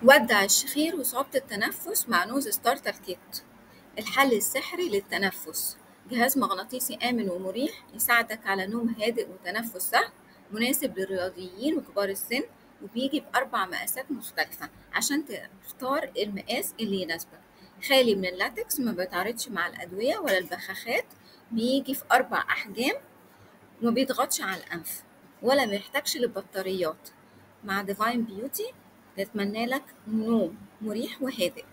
ودع الشخير وصعوبة التنفس مع نوز ستارتر كيت، الحل السحري للتنفس. جهاز مغناطيسي آمن ومريح يساعدك على نوم هادئ وتنفس سهل، مناسب للرياضيين وكبار السن، وبيجي بأربع مقاسات مختلفة عشان تختار المقاس اللي يناسبك. خالي من اللاتكس، ما بيتعارضش مع الأدوية ولا البخاخات، بيجي في أربع أحجام وما بيضغطش على الأنف ولا بيحتاجش للبطاريات. مع ديفاين بيوتي نتمنى لك نوم مريح وهادئ.